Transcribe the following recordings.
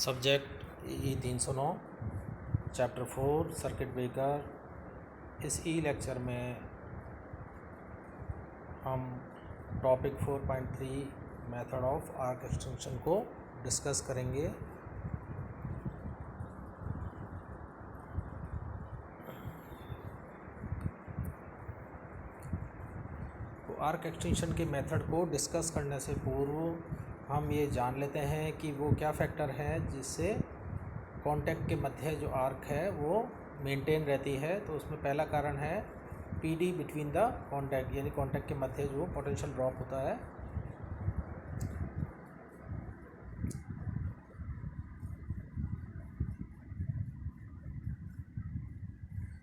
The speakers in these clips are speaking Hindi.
Subject E309 chapter 4 circuit breaker. इस ई लेक्चर में हम topic 4.3 method of arc extension को डिस्कस करेंगे। तो आर्क एक्सटेंशन के मेथड को डिस्कस करने से पूर्व हम ये जान लेते हैं कि वो क्या फैक्टर है जिससे कॉन्टैक्ट के मध्य जो आर्क है वो मेंटेन रहती है। तो उसमें पहला कारण है PD बिटवीन द कॉन्टैक्ट, यानी कॉन्टैक्ट के मध्य जो पोटेंशियल ड्रॉप होता है।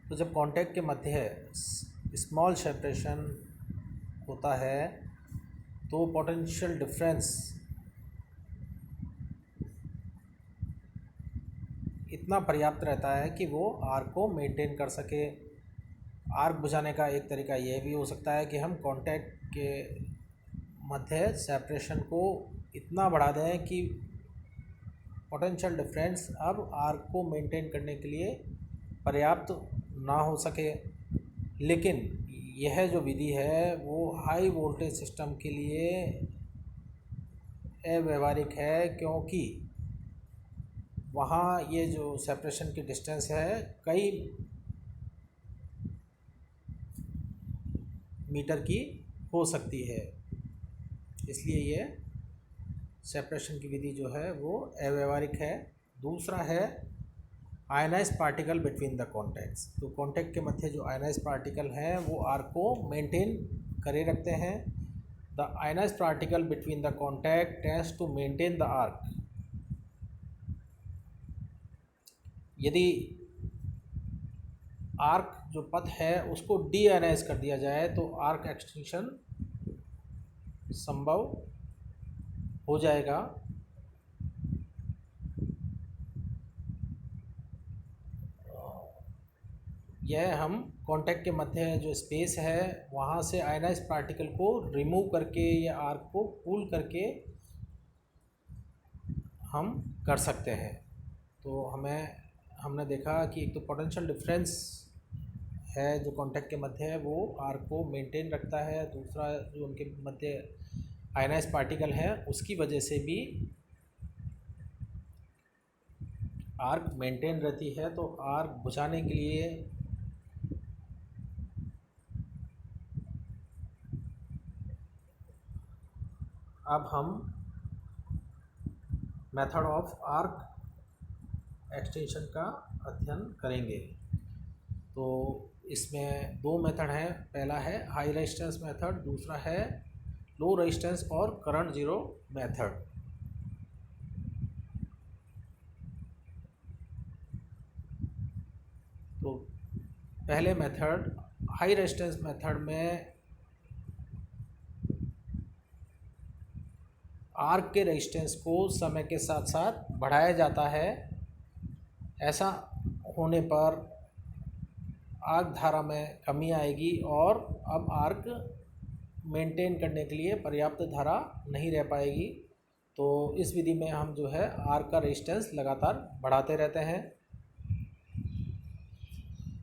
तो जब कॉन्टैक्ट के मध्य स्मॉल सेपरेशन होता है तो पोटेंशियल डिफरेंस इतना पर्याप्त रहता है कि वो आर्क को मेंटेन कर सके। आर्क बुझाने का एक तरीका यह भी हो सकता है कि हम कॉन्टैक्ट के मध्य सेपरेशन को इतना बढ़ा दें कि पोटेंशियल डिफरेंस अब आर्क को मेंटेन करने के लिए पर्याप्त ना हो सके। लेकिन यह जो विधि है वो हाई वोल्टेज सिस्टम के लिए अव्यावहारिक है, क्योंकि वहाँ ये जो सेपरेशन की डिस्टेंस है कई मीटर की हो सकती है। इसलिए ये सेपरेशन की विधि जो है वो अव्यावहारिक है। दूसरा है ionize particle between the contacts. तो कॉन्टैक्ट के मध्य जो आयनाइज पार्टिकल हैं वो आर्क को मेंटेन करे रखते हैं। The ionize particle between the contact tends to maintain the arc. यदि आर्क जो पथ है उसको डी आयनाइज कर दिया जाए तो आर्क एक्सटेंशन संभव हो जाएगा। यह हम कॉन्टैक्ट के मध्य जो स्पेस है वहाँ से आयनाइज पार्टिकल को रिमूव करके या आर्क को कूल करके हम कर सकते हैं। तो हमने देखा कि एक तो पोटेंशियल डिफरेंस है जो कॉन्टैक्ट के मध्य है वो आर्क को मेंटेन रखता है। दूसरा जो उनके मध्य आयनाइज पार्टिकल है उसकी वजह से भी आर्क मेंटेन रहती है। तो आर्क बुझाने के लिए अब हम मेथड ऑफ आर्क एक्सटेंशन का अध्ययन करेंगे। तो इसमें दो मेथड हैं। पहला है हाई रेजिस्टेंस मेथड, दूसरा है लो रेजिस्टेंस और करंट जीरो मेथड। तो पहले मेथड हाई रेजिस्टेंस मेथड में आर्क के रेजिस्टेंस को समय के साथ साथ बढ़ाया जाता है। ऐसा होने पर आर्क धारा में कमी आएगी और अब आर्क मेंटेन करने के लिए पर्याप्त धारा नहीं रह पाएगी। तो इस विधि में हम जो है आर्क का रेजिस्टेंस लगातार बढ़ाते रहते हैं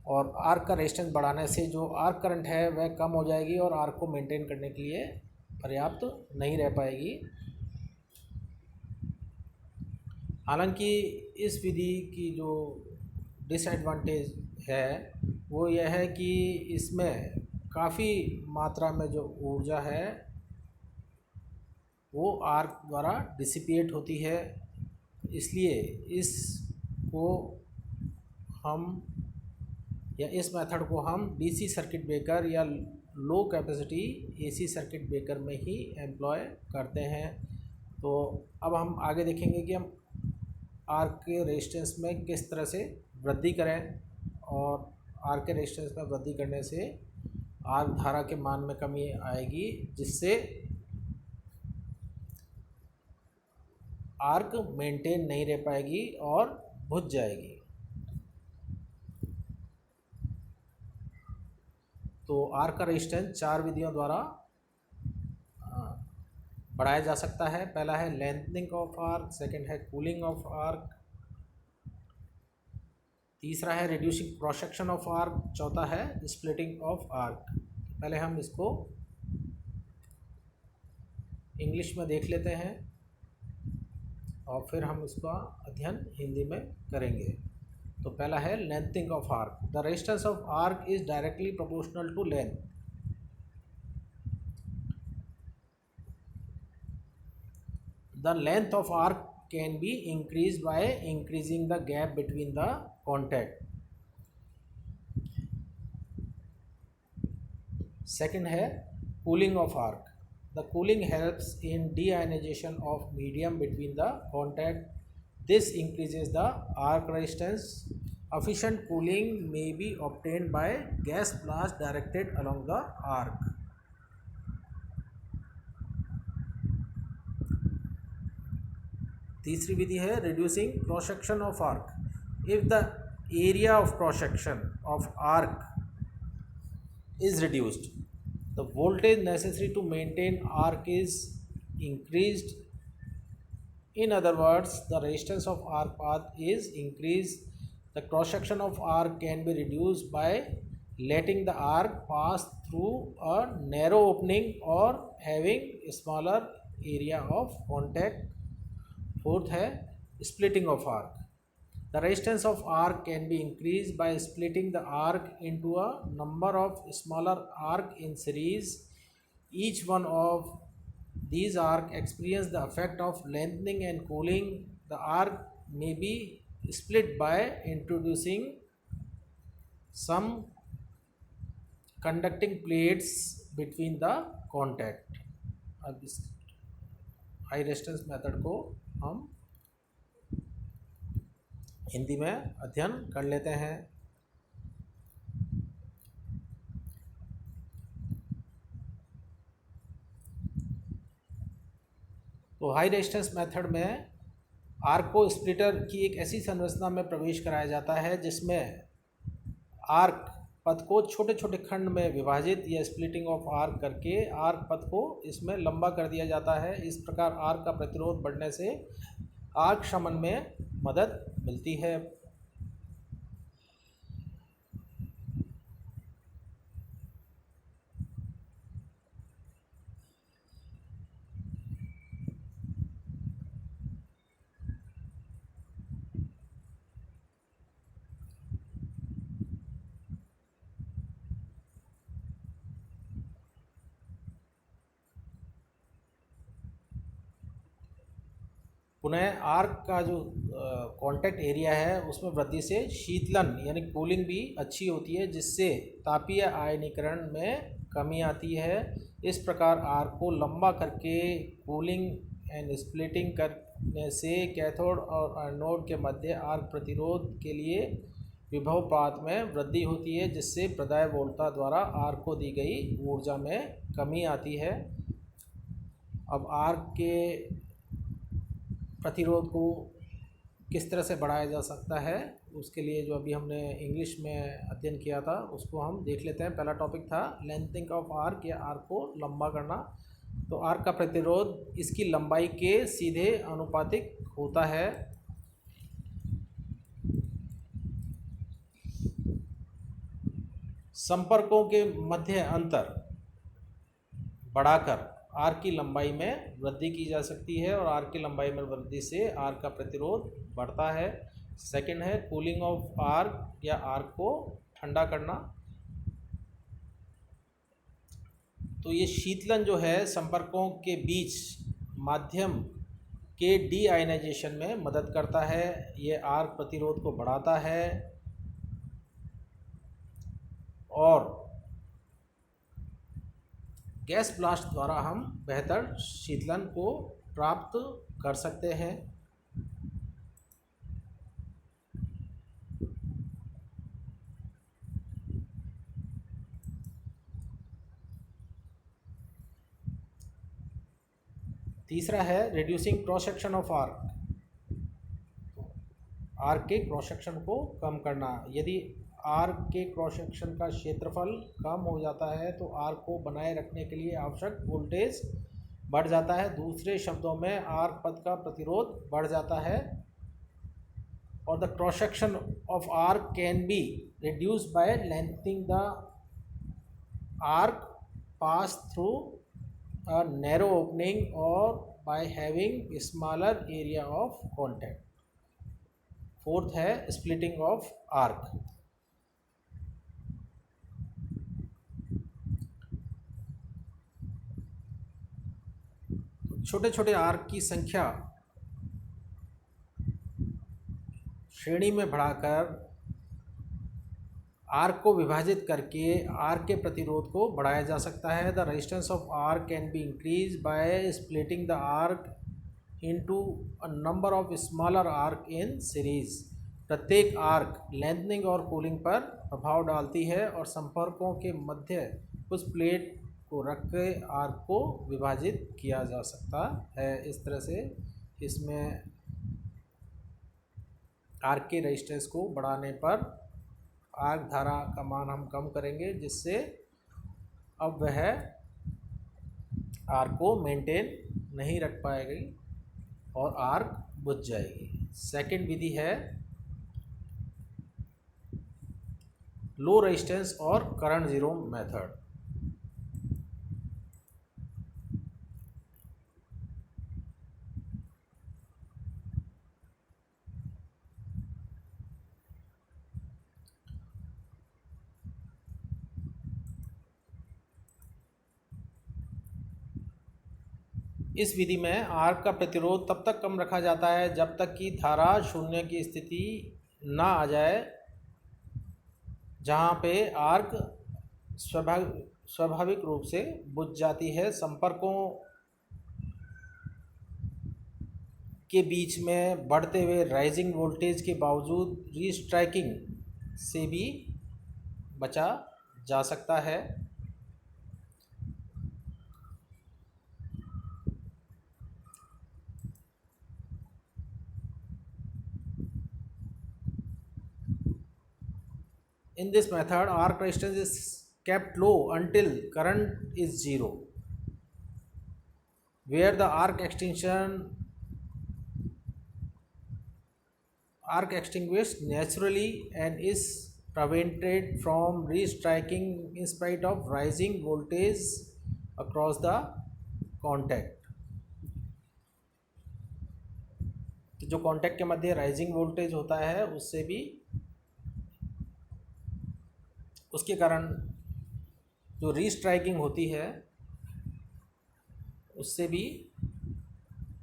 और आर्क का रेजिस्टेंस बढ़ाने से जो आर्क करंट है वह कम हो जाएगी और आर्क को मेंटेन करने के लिए पर्याप्त नहीं रह पाएगी। हालांकि इस विधि की जो डिसएडवांटेज है वो यह है कि इसमें काफ़ी मात्रा में जो ऊर्जा है वो आर्क द्वारा डिसिपेट होती है। इसलिए इसको हम या इस मेथड को हम DC सर्किट ब्रेकर या लो कैपेसिटी AC सर्किट ब्रेकर में ही एम्प्लॉय करते हैं। तो अब हम आगे देखेंगे कि हम आर्क के रेजिस्टेंस में किस तरह से वृद्धि करें और आर्क के रेजिस्टेंस में वृद्धि करने से आर्क धारा के मान में कमी आएगी, जिससे आर्क मेंटेन नहीं रह पाएगी और बुझ जाएगी। तो आर्क का रेजिस्टेंस चार विधियों द्वारा बढ़ाया जा सकता है। पहला है लेंथनिंग ऑफ आर्क, सेकंड है कूलिंग ऑफ आर्क, तीसरा है reducing cross section of arc, चौथा है स्प्लिटिंग ऑफ आर्क। पहले हम इसको इंग्लिश में देख लेते हैं और फिर हम इसका अध्ययन हिंदी में करेंगे। तो पहला है lengthening of arc. The resistance of arc is directly proportional to length. The length of arc can be increased by increasing the gap between the contact. Second है cooling of arc. The cooling helps in deionization of medium between the contact. This increases the arc resistance. Efficient cooling may be obtained by gas blast directed along the arc. तीसरी विधि है reducing cross section of arc. If the area of cross section of arc is reduced, the voltage necessary to maintain arc is increased. In other words, the resistance of arc path is increase. The cross section of arc can be reduced by letting the arc pass through a narrow opening or having smaller area of contact. Fourth है splitting of arc. The resistance of arc can be increased by splitting the arc into a number of smaller arc in series. Each one of these arc experience the effect of lengthening and cooling. The arc may be split by introducing some conducting plates between the contact. अब इस हाई रेजिस्टेंस मेथड को हम हिंदी में अध्ययन कर लेते हैं। तो हाई रेजिस्टेंस मेथड में आर्क को स्प्लिटर की एक ऐसी संरचना में प्रवेश कराया जाता है जिसमें आर्क पथ को छोटे छोटे खंड में विभाजित या स्प्लिटिंग ऑफ आर्क करके आर्क पथ को इसमें लंबा कर दिया जाता है। इस प्रकार आर्क का प्रतिरोध बढ़ने से आर्क शमन में मदद मिलती है। पुनः आर्क का जो कांटेक्ट एरिया है उसमें वृद्धि से शीतलन यानी कूलिंग भी अच्छी होती है, जिससे तापीय आयनीकरण में कमी आती है। इस प्रकार आर्क को लंबा करके कूलिंग एंड स्प्लिटिंग करने से कैथोड और एनोड के मध्य आर्क प्रतिरोध के लिए विभवपात में वृद्धि होती है, जिससे प्रदाय वोल्टता द्वारा आर्क को दी गई ऊर्जा में कमी आती है। अब आर्क के प्रतिरोध को किस तरह से बढ़ाया जा सकता है, उसके लिए जो अभी हमने इंग्लिश में अध्ययन किया था उसको हम देख लेते हैं। पहला टॉपिक था लेंथिंग ऑफ आर्क या आर्क को लंबा करना। तो आर्क का प्रतिरोध इसकी लंबाई के सीधे अनुपातिक होता है। संपर्कों के मध्य अंतर बढ़ाकर आर्क की लंबाई में वृद्धि की जा सकती है और आर्क की लंबाई में वृद्धि से आर्क का प्रतिरोध बढ़ता है। सेकंड है कूलिंग ऑफ आर्क या आर्क को ठंडा करना। तो ये शीतलन जो है संपर्कों के बीच माध्यम के डी आयनाइजेशन में मदद करता है। ये आर्क प्रतिरोध को बढ़ाता है और गैस ब्लास्ट द्वारा हम बेहतर शीतलन को प्राप्त कर सकते हैं। तीसरा है reducing cross section of arc. Arc के क्रॉस सेक्शन को कम करना। यदि आर्क के क्रॉस सेक्शन का क्षेत्रफल कम हो जाता है तो आर्क को बनाए रखने के लिए आवश्यक वोल्टेज बढ़ जाता है। दूसरे शब्दों में आर्क पथ का प्रतिरोध बढ़ जाता है और the cross section of arc can be reduce by lengthening the arc pass through a narrow opening और by having smaller area of contact. Fourth है स्प्लिटिंग ऑफ आर्क। छोटे छोटे आर्क की संख्या श्रेणी में बढ़ाकर आर्क को विभाजित करके आर्क के प्रतिरोध को बढ़ाया जा सकता है। The resistance of arc can be increase by splitting the arc into a number of smaller arc in series. प्रत्येक आर्क लेंथनिंग और कूलिंग पर प्रभाव डालती है और संपर्कों के मध्य उस प्लेट को रख के आर्क को विभाजित किया जा सकता है। इस तरह से इसमें आर्क के रेजिस्टेंस को बढ़ाने पर आर्क धारा का मान हम कम करेंगे, जिससे अब वह आर्क को मेंटेन नहीं रख पाएगी और आर्क बुझ जाएगी। सेकंड विधि है लो रेजिस्टेंस और करंट जीरो मेथड। इस विधि में आर्क का प्रतिरोध तब तक कम रखा जाता है जब तक कि धारा शून्य की स्थिति ना आ जाए, जहाँ पे आर्क स्वाभाविक रूप से बुझ जाती है। संपर्कों के बीच में बढ़ते हुए राइजिंग वोल्टेज के बावजूद रीस्ट्राइकिंग से भी बचा जा सकता है। In this method, arc resistance is kept low until current is zero, where the arc extinguished naturally and is prevented from restriking in spite of rising voltage across the contact। तो जो कॉन्टैक्ट के मध्य राइजिंग वोल्टेज होता है उससे भी, उसके कारण जो रीस्ट्राइकिंग होती है उससे भी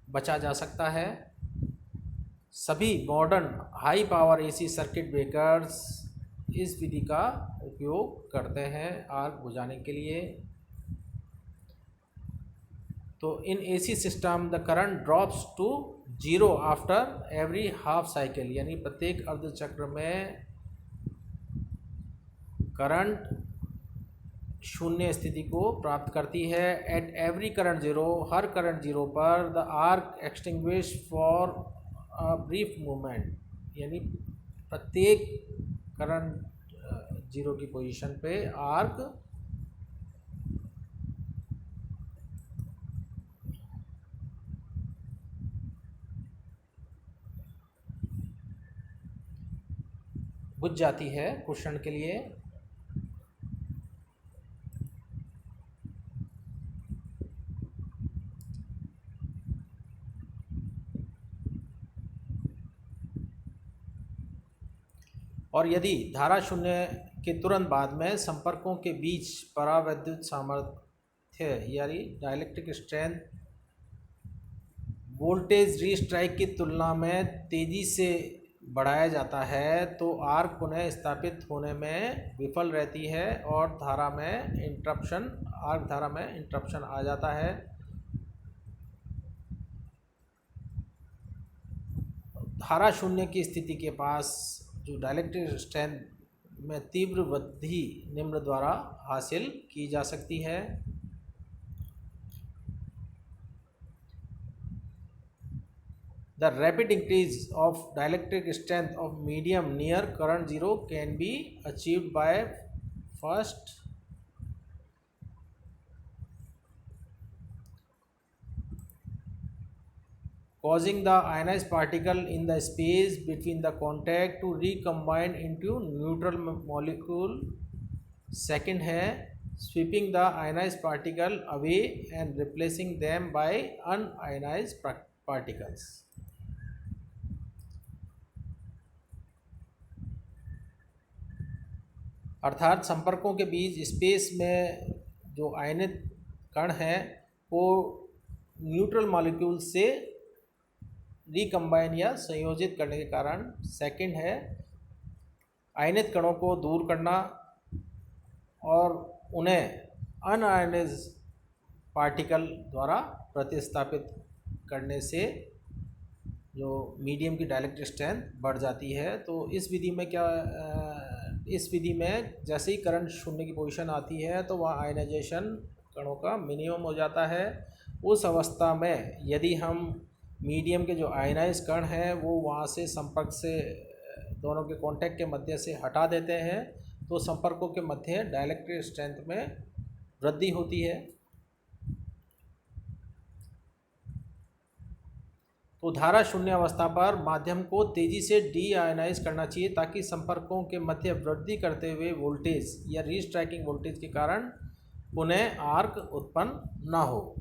बचा जा सकता है। सभी modern high power AC circuit breakers इस विधि का उपयोग करते हैं आर्क बुझाने के लिए। तो in AC system the current drops to zero after every half cycle, यानी प्रत्येक अर्ध चक्र में करंट शून्य स्थिति को प्राप्त करती है। एट एवरी करंट जीरो, हर करंट जीरो पर the arc extinguish for a brief moment, यानी प्रत्येक करंट जीरो की पोजीशन पे आर्क बुझ जाती है कुछ क्षण के लिए। और यदि धारा शून्य के तुरंत बाद में संपर्कों के बीच परावैद्युत सामर्थ्य यानी डाइलेक्ट्रिक स्ट्रेंथ वोल्टेज रीस्ट्राइक की तुलना में तेज़ी से बढ़ाया जाता है, तो आर्क पुनः स्थापित होने में विफल रहती है और आर्क धारा में इंटरप्शन आ जाता है। धारा शून्य की स्थिति के पास जो डाइलेक्ट्रिक स्ट्रेंथ में तीव्र वृद्धि निम्न द्वारा हासिल की जा सकती है। The rapid increase of dielectric strength of medium near current zero can be achieved by first causing the ionized particle in the space between the contact to recombine into neutral molecule. Second है sweeping the ionized particle away and replacing them by unionized particles. अर्थात संपर्कों के बीच स्पेस में जो आयनित कण हैं वो न्यूट्रल मॉलिक्यूल से रिकम्बाइन या संयोजित करने के कारण. सेकंड है आयनित कणों को दूर करना और उन्हें अनआयनाइज पार्टिकल द्वारा प्रतिस्थापित करने से जो मीडियम की डाइलेक्ट्रिक स्ट्रेंथ बढ़ जाती है. तो इस विधि में जैसे ही करंट शून्य की पोजीशन आती है तो वह आयनाइजेशन कणों का मिनिमम हो जाता है. उस अवस्था में यदि हम मीडियम के जो आयनाइज कण हैं वो वहाँ से संपर्क से दोनों के कांटेक्ट के मध्य से हटा देते हैं तो संपर्कों के मध्य डाइलेक्ट्रिक स्ट्रेंथ में वृद्धि होती है. तो धारा शून्य अवस्था पर माध्यम को तेजी से डी आयनाइज करना चाहिए ताकि संपर्कों के मध्य वृद्धि करते हुए वोल्टेज या रीस्ट्राइकिंग वोल्टेज के कारण पुनः आर्क उत्पन्न न हो.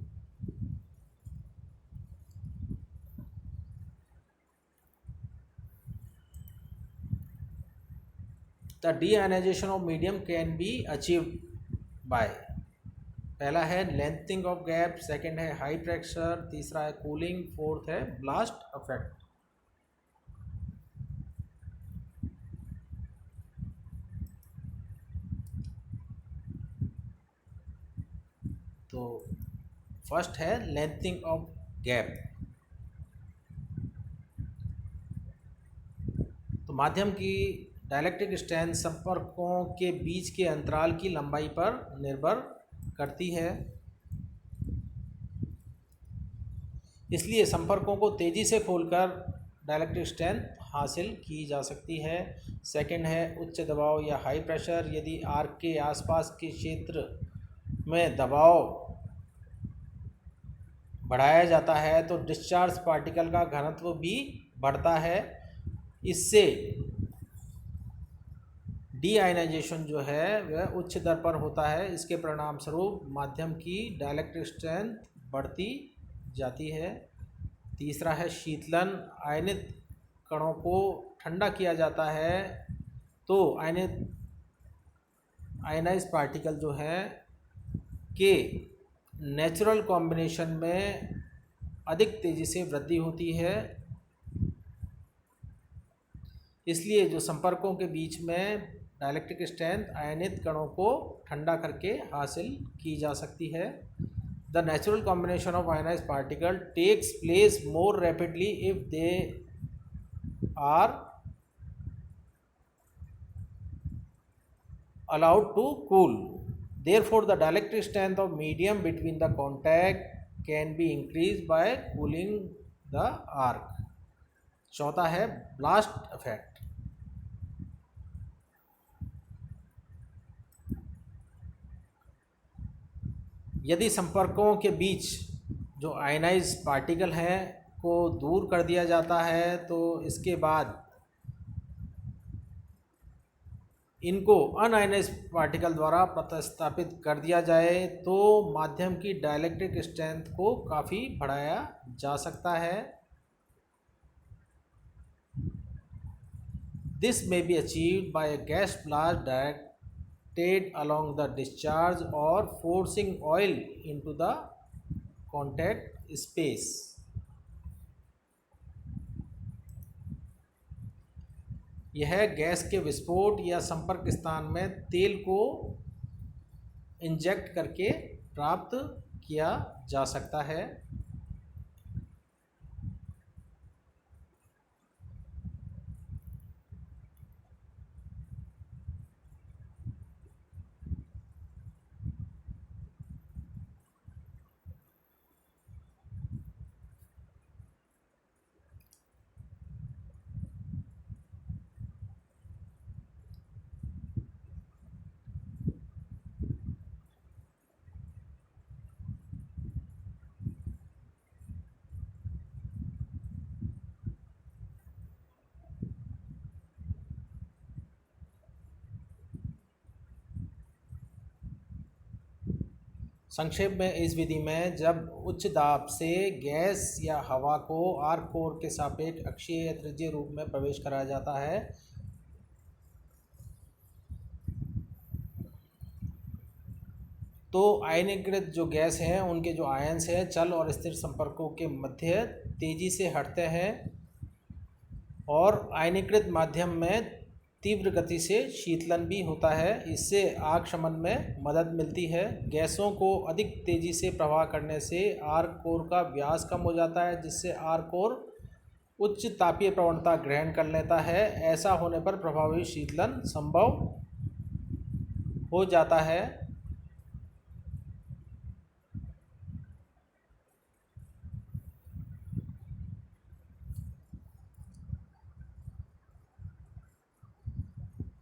The deionization of medium can be achieved by. पहला है लेंथिंग ऑफ गैप, सेकंड है हाई प्रेशर, तीसरा है कूलिंग, फोर्थ है ब्लास्ट इफेक्ट. तो फर्स्ट है लेंथिंग ऑफ गैप. तो माध्यम की डाइलेक्ट्रिक स्ट्रेंथ संपर्कों के बीच के अंतराल की लंबाई पर निर्भर करती है. इसलिए संपर्कों को तेज़ी से खोलकर डाइलेक्ट्रिक स्ट्रेंथ हासिल की जा सकती है. सेकंड है उच्च दबाव या हाई प्रेशर. यदि आर्क के आसपास के क्षेत्र में दबाव बढ़ाया जाता है तो डिस्चार्ज पार्टिकल का घनत्व भी बढ़ता है. इससे डीआयनाइजेशन जो है वह उच्च दर पर होता है. इसके परिणाम स्वरूप माध्यम की डाइलेक्ट्रिक स्ट्रेंथ बढ़ती जाती है. तीसरा है शीतलन. आयनित कणों को ठंडा किया जाता है तो आयनाइज पार्टिकल जो है के नेचुरल कॉम्बिनेशन में अधिक तेज़ी से वृद्धि होती है. इसलिए जो संपर्कों के बीच में डाइलेक्ट्रिक स्ट्रेंथ आयनित कणों को ठंडा करके हासिल की जा सकती है. The natural combination of ionized particle takes place more rapidly if they are allowed to cool. Therefore, the dielectric strength of medium between the contact can be increased by cooling the arc. चौथा है ब्लास्ट इफेक्ट. यदि संपर्कों के बीच जो आयनाइज पार्टिकल हैं को दूर कर दिया जाता है तो इसके बाद इनको अनआयनाइज पार्टिकल द्वारा प्रतिस्थापित कर दिया जाए तो माध्यम की डाइलेक्ट्रिक स्ट्रेंथ को काफ़ी बढ़ाया जा सकता है. This may be achieved bye a gas blast directed along the discharge or forcing oil into the contact space. यह गैस के विस्फोट या संपर्क स्थान में तेल को इंजेक्ट करके प्राप्त किया जा सकता है. संक्षेप में इस विधि में जब उच्च दाब से गैस या हवा को आर्क कोर के सापेक्ष अक्षीय या त्रिज्यीय रूप में प्रवेश कराया जाता है तो आयनीकृत जो गैस हैं उनके जो आयन्स हैं चल और स्थिर संपर्कों के मध्य तेजी से हटते हैं और आयनीकृत माध्यम में तीव्र गति से शीतलन भी होता है। इससे आग शमन में मदद मिलती है। गैसों को अधिक तेज़ी से प्रवाह करने से आर्क कोर का व्यास कम हो जाता है जिससे आर्क कोर उच्च तापीय प्रवणता ग्रहण कर लेता है। ऐसा होने पर प्रभावी शीतलन संभव हो जाता है।